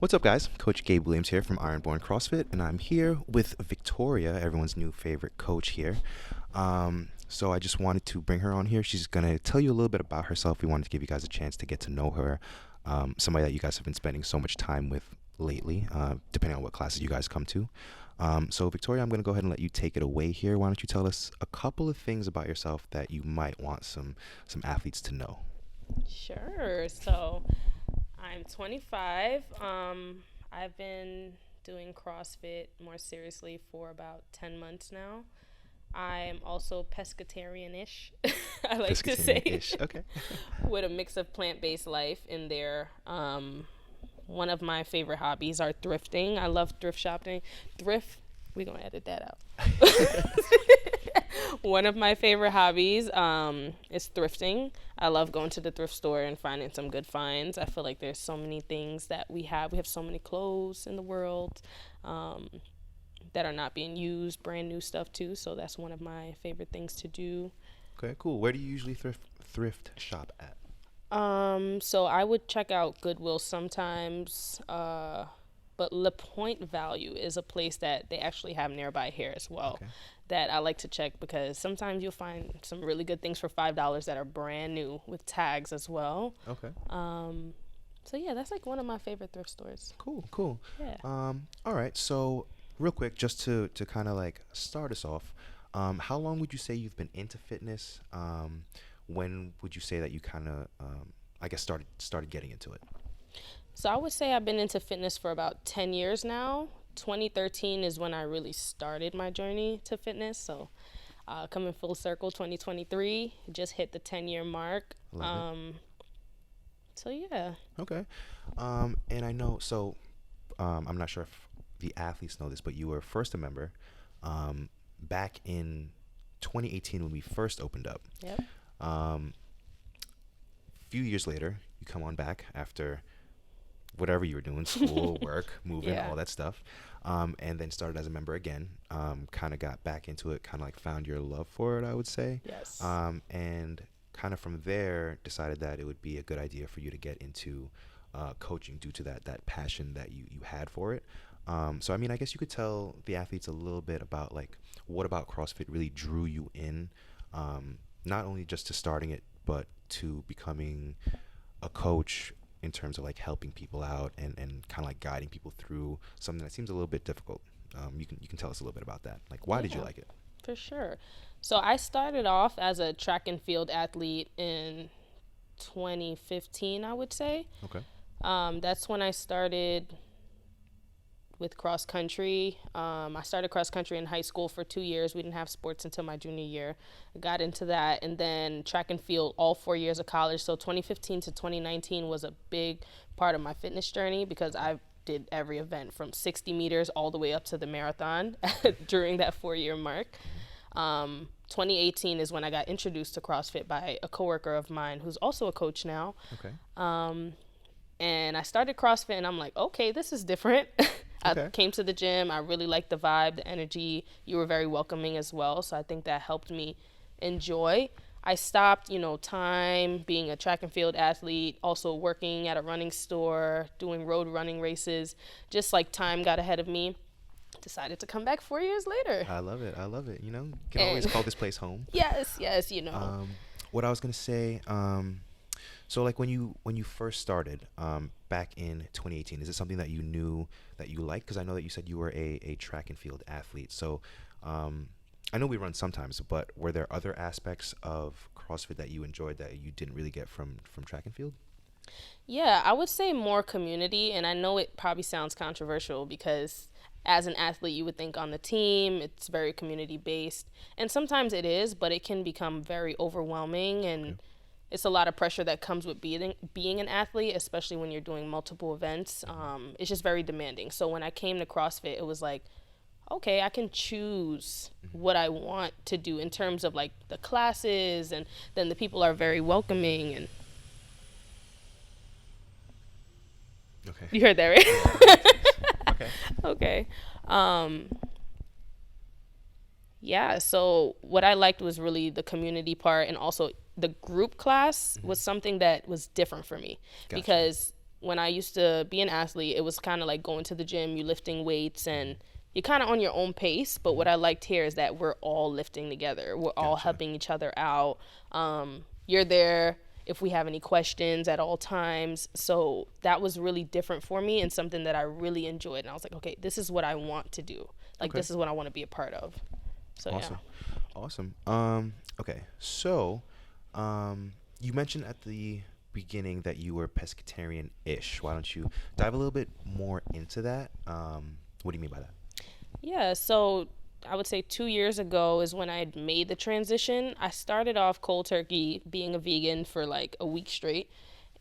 What's up, guys? Coach Gabe Williams here from IronBorn CrossFit, and I'm here with Victoria, everyone's new favorite coach here. So I just wanted to bring her on here. She's going to tell you a little bit about herself. We wanted to give you guys a chance to get to know her, somebody that you guys have been spending so much time with lately, depending on what classes you guys come to. So Victoria, I'm going to go ahead and let you take it away here. Why don't you tell us a couple of things about yourself that you might want some athletes to know? Sure. So I'm 25. I've been doing CrossFit more seriously for about 10 months now. I'm also pescatarian-ish, I like to say. Pescatarian-ish, okay. With a mix of plant-based life in there. One of my favorite hobbies are thrifting. I love thrift shopping. We're going to edit that out. One of my favorite hobbies is thrifting. I love going to the thrift store and finding some good finds. I feel like there's so many things that we have. We have so many clothes in the world that are not being used, brand new stuff too. So that's one of my favorite things to do. Okay, cool. Where do you usually thrift shop at? So I would check out Goodwill sometimes, but La Pointe Value is a place that they actually have nearby here as well. Okay. That I like to check because sometimes you'll find some really good things for $5 that are brand new with tags as well. Okay. So yeah, that's like one of my favorite thrift stores. Cool. Yeah. All right. So real quick, just to kind of like start us off, how long would you say you've been into fitness? When would you say that you kind of, I guess, started getting into it? So I would say I've been into fitness for about 10 years now. 2013 is when I really started my journey to fitness. So coming full circle, 2023, just hit the 10-year mark. Love it. So yeah. Okay. And I know, so I'm not sure if the athletes know this, but you were first a member back in 2018 when we first opened up. Yep. Few years later, you come on back after whatever you were doing, school, work, moving, all that stuff, and then started as a member again, kind of got back into it, kind of like found your love for it, I would say. Yes. And kind of from there decided that it would be a good idea for you to get into coaching due to that passion that you had for it. So, I mean, I guess you could tell the athletes a little bit about like what about CrossFit really drew you in, not only just to starting it, but to becoming a coach in terms of like helping people out and kind of like guiding people through something that seems a little bit difficult. You can tell us a little bit about that. Like, why did you like it? For sure. So I started off as a track and field athlete in 2015, I would say. Okay. That's when I started with cross country. I started cross country in high school for 2 years. We didn't have sports until my junior year. I got into that, and then track and field all 4 years of college. So 2015 to 2019 was a big part of my fitness journey because I did every event from 60 meters all the way up to the marathon during that 4-year mark. 2018 is when I got introduced to CrossFit by a coworker of mine who's also a coach now. Okay. And I started CrossFit, and I'm like, okay, this is different. Okay. I came to the gym. I really liked the vibe, the energy. You were very welcoming as well. So I think that helped me enjoy. I stopped, time being a track and field athlete, also working at a running store, doing road running races. Just like time got ahead of me. Decided to come back 4 years later. I love it. You can always call this place home. Yes. What I was going to say, so like when you first started back in 2018, is it something that you knew that you liked? Because I know that you said you were a track and field athlete. So I know we run sometimes, but were there other aspects of CrossFit that you enjoyed that you didn't really get from track and field? Yeah, I would say more community. And I know it probably sounds controversial because as an athlete, you would think on the team, it's very community based. And sometimes it is, but it can become very overwhelming, and it's a lot of pressure that comes with being an athlete, especially when you're doing multiple events. It's just very demanding. So when I came to CrossFit, it was like, okay, I can choose what I want to do in terms of like the classes, and then the people are very welcoming. And Okay. you heard that, right? Okay. Okay. Yeah, so what I liked was really the community part, and also the group class was something that was different for me. Gotcha. Because when I used to be an athlete, it was kind of like going to the gym, you lifting weights, and you're kind of on your own pace. But what I liked here is that we're all lifting together. We're all Gotcha. helping each other out. You're there if we have any questions at all times. So that was really different for me and something that I really enjoyed. And I was like, okay, this is what I want to do. Like, Okay. this is what I want to be a part of. So, Awesome. yeah. Awesome. Okay. So, you mentioned at the beginning that you were pescatarian-ish. Why don't you dive a little bit more into that? What do you mean by that? Yeah, so I would say 2 years ago is when I had made the transition. I started off cold turkey being a vegan for like a week straight,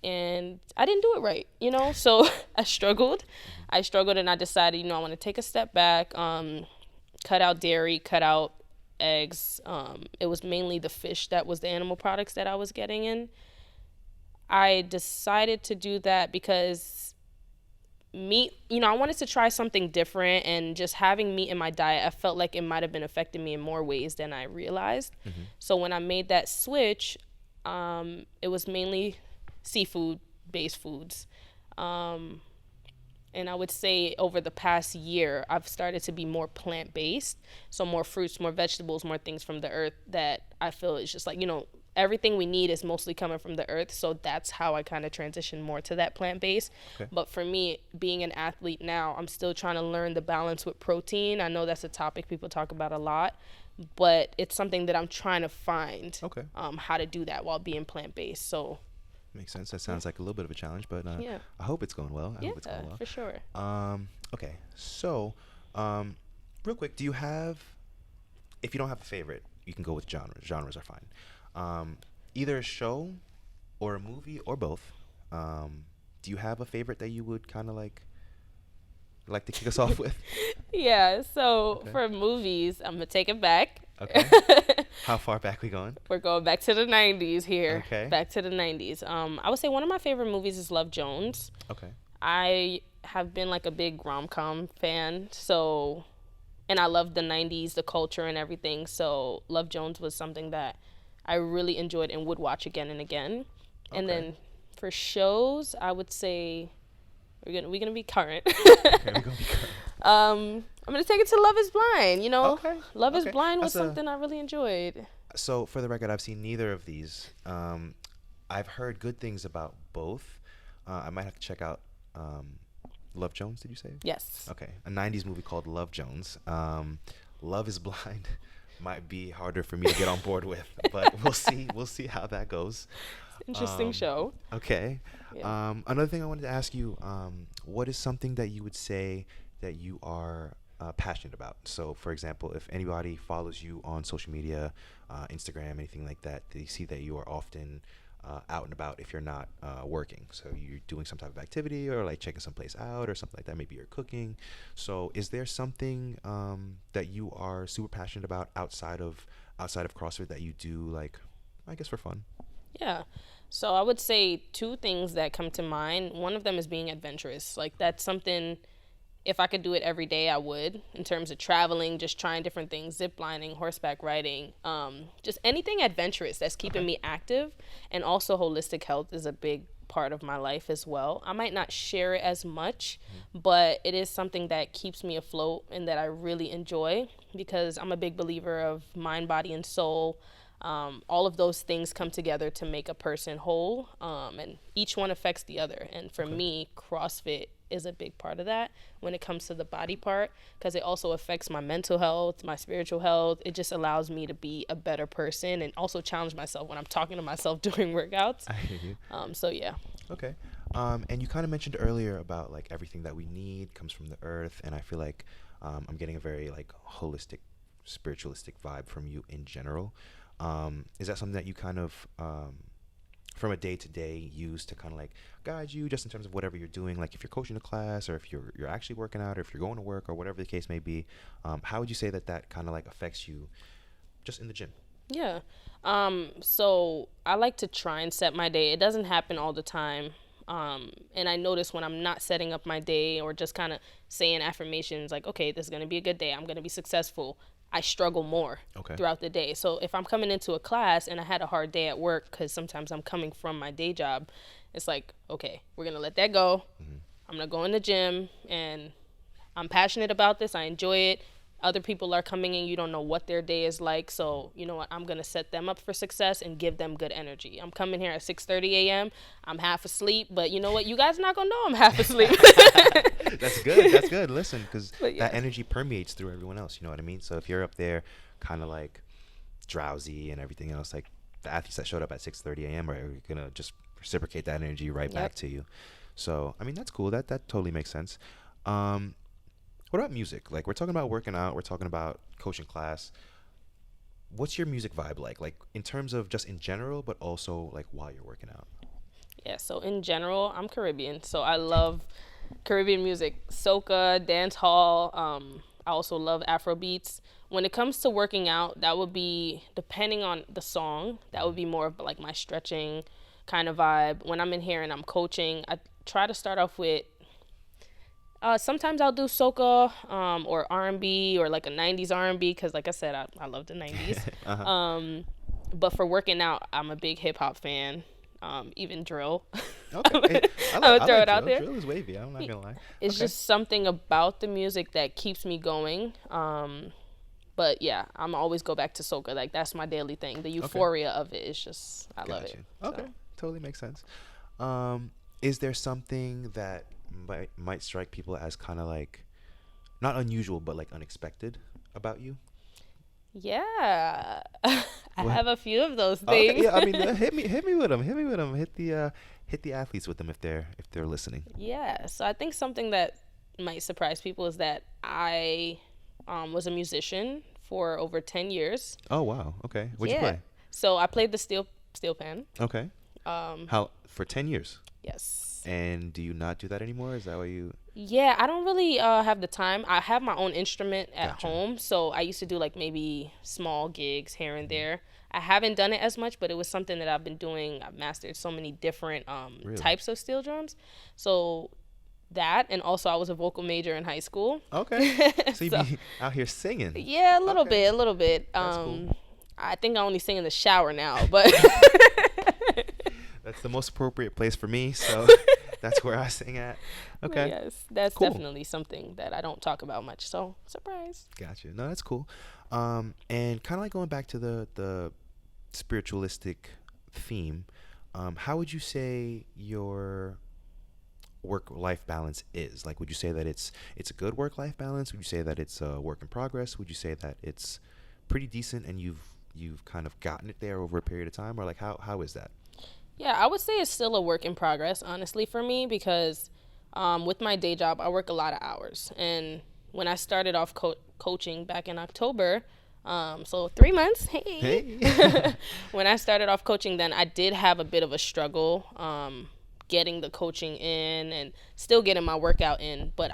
and I didn't do it right, So I struggled. I struggled, and I decided, I want to take a step back, cut out dairy, cut out eggs. It was mainly the fish that was the animal products that I was getting in. I decided to do that because meat, I wanted to try something different, and just having meat in my diet, I felt like it might have been affecting me in more ways than I realized. So when I made that switch, it was mainly seafood based foods. And I would say over the past year, I've started to be more plant based. So more fruits, more vegetables, more things from the earth that I feel is just like, everything we need is mostly coming from the earth. So that's how I kind of transition more to that plant based. Okay. But for me, being an athlete now, I'm still trying to learn the balance with protein. I know that's a topic people talk about a lot, but it's something that I'm trying to find Okay. how to do that while being plant based. So Makes sense. That sounds like a little bit of a challenge, but yeah, I hope it's going well. I hope it's going well. for sure. Okay. So, real quick, do you have, if you don't have a favorite, you can go with genres. Genres are fine. Either a show or a movie or both. Do you have a favorite that you would kind of like to kick us off with? Yeah, so Okay. for movies, I'm gonna take it back. Okay. How far back we going? We're going back to the 90s here. Okay. Back to the 90s. I would say one of my favorite movies is Love Jones. Okay. I have been like a big rom-com fan, so, and I love the 90s, the culture and everything. So Love Jones was something that I really enjoyed and would watch again and again. And Okay. then for shows, I would say we're gonna be current. Okay, we gonna be current. I'm gonna take it to Love Is Blind. Okay. Love Is Okay. Blind was That's something I really enjoyed. So, for the record, I've seen neither of these. I've heard good things about both. I might have to check out Love Jones, did you say? Yes. Okay. A 90s movie called Love Jones. Love is Blind might be harder for me to get on board with, but we'll see. We'll see how that goes. Interesting show. Okay. Yeah. Another thing I wanted to ask you, what is something that you would say that you are passionate about? So, for example, if anybody follows you on social media, Instagram, anything like that, they see that you are often out and about if you're not working. So you're doing some type of activity or like checking someplace out or something like that. Maybe you're cooking. So is there something that you are super passionate about outside of CrossFit that you do, like, I guess, for fun? Yeah. So I would say two things that come to mind. One of them is being adventurous. Like, that's something, if I could do it every day, I would, in terms of traveling, just trying different things, zip lining, horseback riding, just anything adventurous that's keeping me active. And also holistic health is a big part of my life as well. I might not share it as much, but it is something that keeps me afloat and that I really enjoy, because I'm a big believer of mind, body, and soul. All of those things come together to make a person whole, and each one affects the other. And for me, CrossFit is a big part of that when it comes to the body part, because it also affects my mental health, my spiritual health. It just allows me to be a better person and also challenge myself when I'm talking to myself during workouts. I hear you. So yeah. Okay. And you kind of mentioned earlier about like everything that we need comes from the earth, and I feel like I'm getting a very like holistic, spiritualistic vibe from you in general. Is that something that you kind of from a day-to-day use to kind of like guide you just in terms of whatever you're doing, like if you're coaching a class or if you're actually working out or if you're going to work or whatever the case may be? How would you say that kind of like affects you just in the gym? Yeah. So I like to try and set my day. It doesn't happen all the time. And I notice when I'm not setting up my day or just kind of saying affirmations like, okay, this is going to be a good day, I'm going to be successful, I struggle more Okay. throughout the day. So if I'm coming into a class and I had a hard day at work, because sometimes I'm coming from my day job, it's like, okay, we're going to let that go. I'm going to go in the gym, and I'm passionate about this. I enjoy it. Other people are coming in. You don't know what their day is like. So, you know what? I'm going to set them up for success and give them good energy. I'm coming here at 6:30 a.m. I'm half asleep. But you know what? You guys are not going to know I'm half asleep. That's good. That's good. Listen, because But yeah. that energy permeates through everyone else. You know what I mean? So if you're up there kind of like drowsy and everything else, like the athletes that showed up at 6:30 a.m. are going to just reciprocate that energy right back Yep. to you. So, I mean, that's cool. That totally makes sense. What about music? Like, we're talking about working out, we're talking about coaching class. What's your music vibe like? Like, in terms of just in general, but also like while you're working out. Yeah, so in general, I'm Caribbean, so I love Caribbean music, soca, dance hall. I also love Afro beats. When it comes to working out, that would be, depending on the song, that would be more of like my stretching kind of vibe. When I'm in here and I'm coaching, I try to start off with, sometimes I'll do soca, or R&B, or like a 90s R&B, because like I said, I love the 90s. Uh-huh. But for working out, I'm a big hip hop fan, even drill. Okay. Hey, I would I throw like it out drill. there. Drill is wavy. I'm not gonna lie. It's Okay. just something about the music that keeps me going. But yeah, I'm always go back to soca. Like that's my daily thing. The Okay. euphoria of it is just, I love Got it. you. So Okay. Totally makes sense. Is there something that might strike people as kind of like not unusual, but like unexpected about you? yeah, I What? have a few of those Okay. things. Yeah. I mean, hit me with them. Hit me with them. Hit the athletes with them if they're listening. Yeah, so I think something that might surprise people is that I was a musician for over 10 years. Oh wow. Okay. What'd you Yeah. play? So I played the steel pan. Okay. How for 10 years? Yes. And do you not do that anymore? Is that why you? Yeah, I don't really have the time. I have my own instrument at Gotcha. home, so I used to do like maybe small gigs here and there. I haven't done it as much, but it was something that I've been doing. I've mastered so many different Really? types of steel drums. So that, and also I was a vocal major in high school. Okay. So you So be out here singing. yeah, a little Okay. bit, a little bit. That's cool. I think I only sing in the shower now, but That's the most appropriate place for me, so that's where I sing at. Okay. yes, that's Cool. definitely something that I don't talk about much. So surprise. Gotcha. No, that's cool. And kind of like going back to the spiritualistic theme, how would you say your work-life balance is? Like, would you say that it's a good work-life balance? Would you say that it's a work in progress? Would you say that it's pretty decent and you've kind of gotten it there over a period of time, or like how is that? Yeah, I would say it's still a work in progress, honestly, for me, because with my day job, I work a lot of hours. And when I started off coaching back in October, so 3 months, hey. Hey. When I started off coaching, then I did have a bit of a struggle getting the coaching in and still getting my workout in. But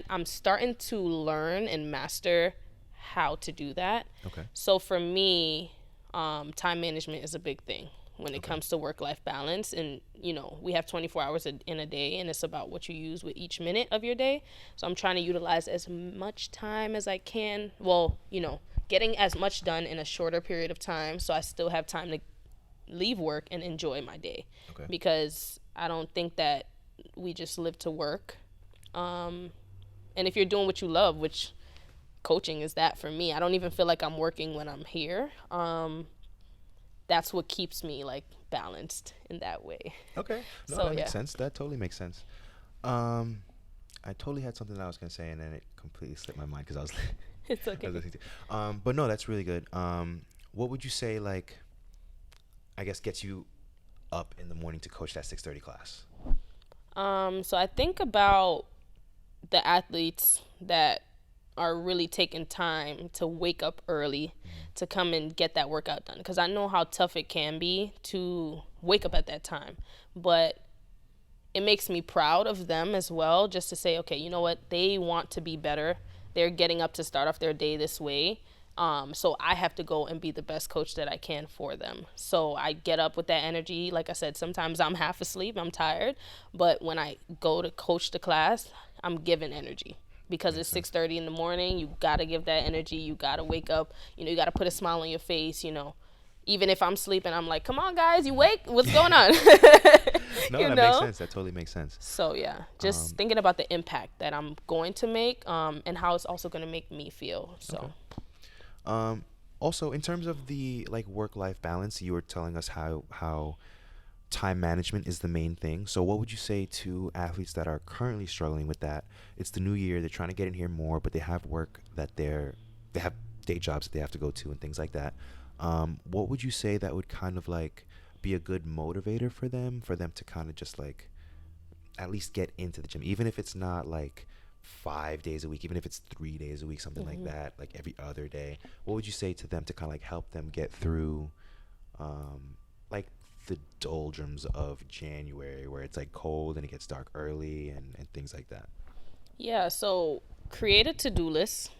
I'm starting to learn and master how to do that. Okay. So for me, time management is a big thing when it Okay. comes to work-life balance. And you know, we have 24 hours in a day, and it's about what you use with each minute of your day. So I'm trying to utilize as much time as I can, well, you know, getting as much done in a shorter period of time so I still have time to leave work and enjoy my day. Okay. Because I don't think that we just live to work. And if you're doing what you love, which coaching is that for me, I don't even feel like I'm working when I'm here. That's what keeps me like balanced in that way. Okay. No, So, that makes yeah. sense. That totally makes sense. I totally had something that I was gonna say, and then it completely slipped my mind because I was, It's I was okay. listening to. But no, that's really good. What would you say, like, I guess, gets you up in the morning to coach that 6:30 class? So I think about the athletes that are really taking time to wake up early to come and get that workout done, because I know how tough it can be to wake up at that time. But it makes me proud of them as well, just to say, okay, you know what, they want to be better. They're getting up to start off their day this way. So I have to go and be the best coach that I can for them. So I get up with that energy. Like I said, sometimes I'm half asleep, I'm tired, but when I go to coach the class, I'm given energy because Makes it's sense. 6:30 in the morning. You gotta give that energy. You gotta wake up. You gotta put a smile on your face. Even if I'm sleeping, I'm like, come on, guys, you wake? What's going on? No, you that makes know? sense. That totally makes sense. So, yeah, just Um, thinking about the impact that I'm going to make and how it's also going to make me feel. okay. So, Um, Also, in terms of the like work-life balance, you were telling us how time management is the main thing. So, what would you say to athletes that are currently struggling with that? It's the new year; they're trying to get in here more, but they have work that they have day jobs that they have to go to and things like that. What would you say that would kind of like be a good motivator for them to kind of just like at least get into the gym, even if it's not like 5 days a week, even if it's 3 days a week, something like hmm that, like every other day. What would you say to them to kind of like help them get through, like the doldrums of January, where it's like cold and it gets dark early and things like that? yeah, so create a to do list.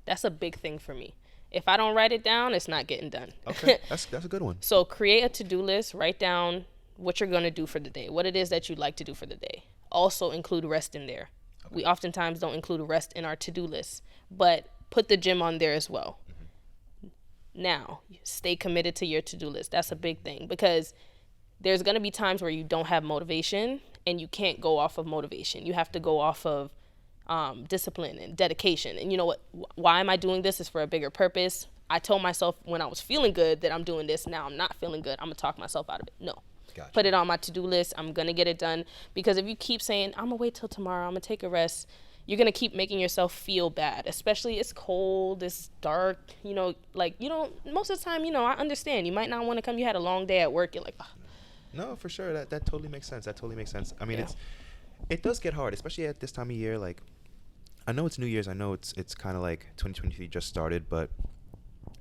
That's a big thing for me. If I don't write it down, it's not getting done. Okay, that's a good one. So, create a to do list, write down what you're going to do for the day, what it is that you'd like to do for the day. Also, include rest in there. Okay. We oftentimes don't include rest in our to do list, but put the gym on there as well. Now, stay committed to your to do list. That's a big thing because there's going to be times where you don't have motivation and you can't go off of motivation. You have to go off of discipline and dedication. And you know what? Why am I doing this? Is for a bigger purpose. I told myself when I was feeling good that I'm doing this. Now I'm not feeling good. I'm going to talk myself out of it. No. Gotcha. Put it on my to do list. I'm going to get it done. Because if you keep saying, I'm going to wait till tomorrow, I'm going to take a rest, you're going to keep making yourself feel bad. Especially it's cold, it's dark. Like you don't, most of the time, I understand. You might not want to come. You had a long day at work. You're like, oh, No, for sure. That totally makes sense. That totally makes sense. I mean, yeah. it does get hard, especially at this time of year. Like, I know it's New Year's. I know it's kind of like 2023 just started, but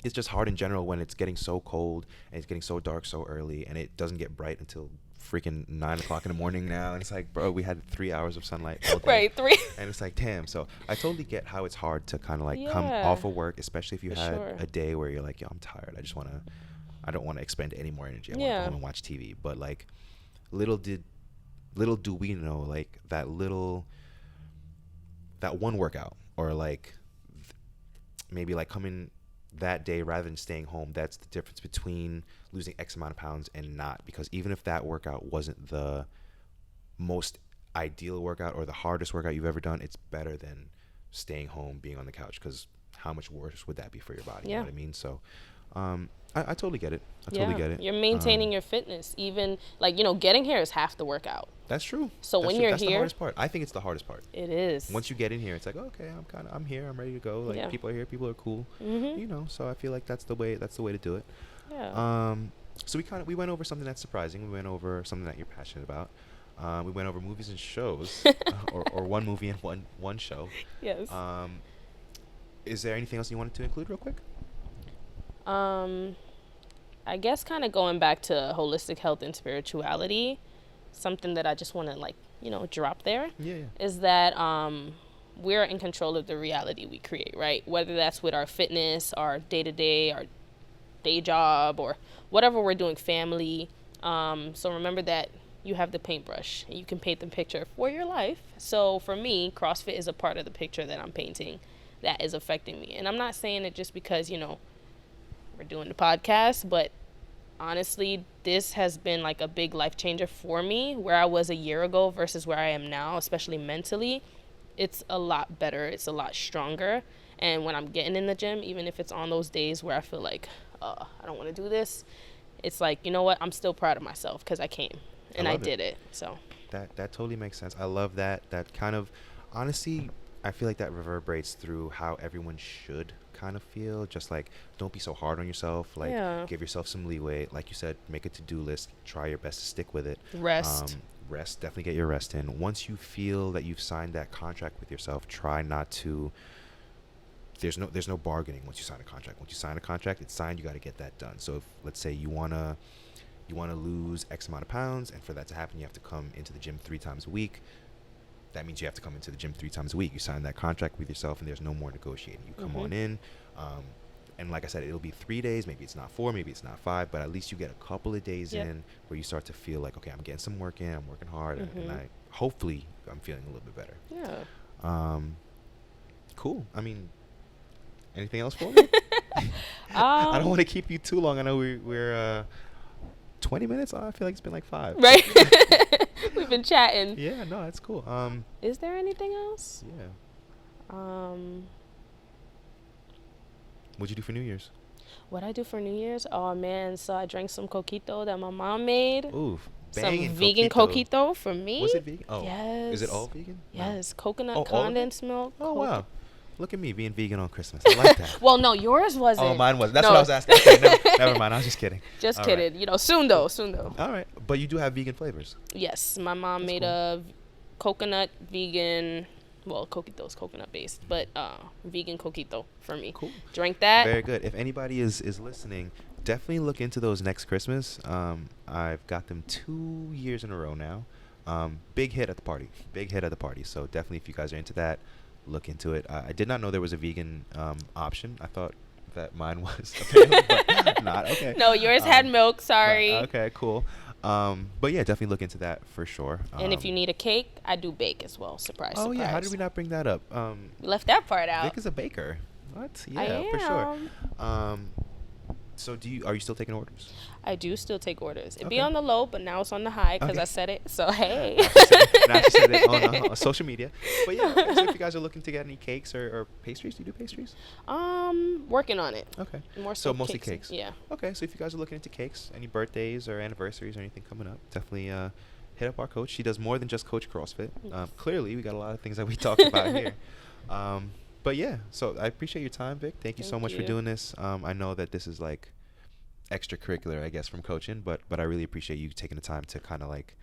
it's just hard in general when it's getting so cold and it's getting so dark so early, and it doesn't get bright until freaking 9 o'clock in the morning now. And it's like, bro, we had 3 hours of sunlight all day. Right, three. And it's like, damn. So I totally get how it's hard to kind of like come Yeah, off of work, especially if you for had sure. a day where you're like, yo, I'm tired. I don't want to expend any more energy. I want to go Yeah. home and watch TV. But like, little little do we know, like that one workout, or like maybe like coming that day rather than staying home, that's the difference between losing X amount of pounds and not. Because even if that workout wasn't the most ideal workout or the hardest workout you've ever done, it's better than staying home, being on the couch, because how much worse would that be for your body? You know Yeah. what I mean? So I totally get it. I Yeah. totally get it. You're maintaining your fitness. Even like, getting here is half the workout. That's true. So That's when true. you're That's the here, hardest part. I think it's the hardest part. it is. Once you get in here, it's like, okay, I'm here, I'm ready to go. Like, Yeah. people are here, people are cool, Mhm. So I feel like that's the way to do it. Yeah. So we went over something that's surprising. We went over something that you're passionate about. We went over movies and shows, or one movie and one show. Yes. Is there anything else you wanted to include real quick? Um, I guess kind of going back to holistic health and spirituality, something that I just want to drop there Yeah, yeah. is that we're in control of the reality we create, right? Whether that's with our fitness, our day-to-day, our day job, or whatever we're doing, family. So remember that you have the paintbrush and you can paint the picture for your life. So for me, CrossFit is a part of the picture that I'm painting that is affecting me. And I'm not saying it just because, we're doing the podcast, but honestly, this has been like a big life changer for me. Where I was a year ago versus where I am now, especially mentally, it's a lot better. It's a lot stronger. And when I'm getting in the gym, even if it's on those days where I feel like, I don't want to do this, it's like, you know what? I'm still proud of myself because I came and I love it. did it. So That totally makes sense. I love that. That kind of, honestly, I feel like that reverberates through how everyone should kind of feel. Just like, don't be so hard on yourself. Like, Yeah. give yourself some leeway. Like you said, make a to-do list. Try your best to stick with it. rest. Rest. Definitely get your rest in. Once you feel that you've signed that contract with yourself, try not to. There's no bargaining once you sign a contract. Once you sign a contract, it's signed. You got to get that done. So if, let's say you wanna lose X amount of pounds, and for that to happen, you have to come into the gym 3 times a week. That means you have to come into the gym 3 times a week. You sign that contract with yourself, and there's no more negotiating. You come on in, And like I said, it'll be 3 days. Maybe it's not 4, maybe it's not 5, but at least you get a couple of days Yep. in where you start to feel like, okay, I'm getting some work in. I'm working hard, and Mhm. I hopefully I'm feeling a little bit better. Yeah. Cool. I mean, anything else for me? I don't Um. want to keep you too long. I know we're 20 minutes. Oh, I feel like it's been like 5. Right. We've been chatting. Yeah, no, that's cool. Is there anything else? Yeah. Um. What'd you do for New Year's? What I do for New Year's? Oh man, so I drank some coquito that my mom made. Oof. Some Banging vegan coquito for me. Was it vegan? Oh. Yes. Is it all vegan? No. Yes, coconut Oh, all of it? condensed milk. Oh, wow. Look at me being vegan on Christmas. I like that. Well, no, yours wasn't. Oh, mine was. That's No. what I was asking. Okay, never mind. I was just kidding. Just All kidding. right. You know, soon though, soon though. All right. But you do have vegan flavors. Yes, my mom That's made cool. a coconut vegan. Well, coquito's coconut based, but vegan coquito for me. Cool. Drank that. Very good. If anybody is listening, definitely look into those next Christmas. I've got them 2 years in a row now. Big hit at the party. Big hit at the party. So definitely, if you guys are into that, look into it. I did not know there was a vegan option. I thought that mine was available, but not. Okay. No, yours had milk. Sorry. Okay, cool. But yeah, definitely look into that for sure. And if you need a cake, I do bake as well. Surprise, Oh surprise. yeah, how did we not bring that up? We left that part out. Vic is a baker. What? I Yeah, for sure. am. So are you still taking orders? I do still take orders. It'd be Okay. on the low, but now it's on the high because Okay. I said it. So hey. Now she said it on social media. But yeah, so if you guys are looking to get any cakes or pastries, do you do pastries? Working on it. Okay. More So so mostly cakes. cakes. Yeah. Okay, so if you guys are looking into cakes, any birthdays or anniversaries or anything coming up, definitely hit up our coach. She does more than just coach CrossFit. Yes. Clearly, we got a lot of things that we talked about here. But yeah, so I appreciate your time, Vic. Thank you so Thank much for you. doing this. I know that this is like extracurricular, I guess, from coaching, but I really appreciate you taking the time to kind of like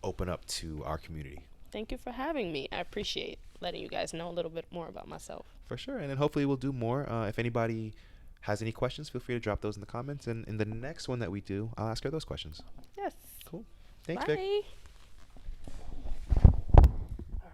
open up to our community. Thank you for having me. I appreciate letting you guys know a little bit more about myself. For sure. And then hopefully we'll do more. If anybody has any questions, feel free to drop those in the comments. And in the next one that we do, I'll ask her those questions. Yes. Cool. Thanks, Vic. Bye.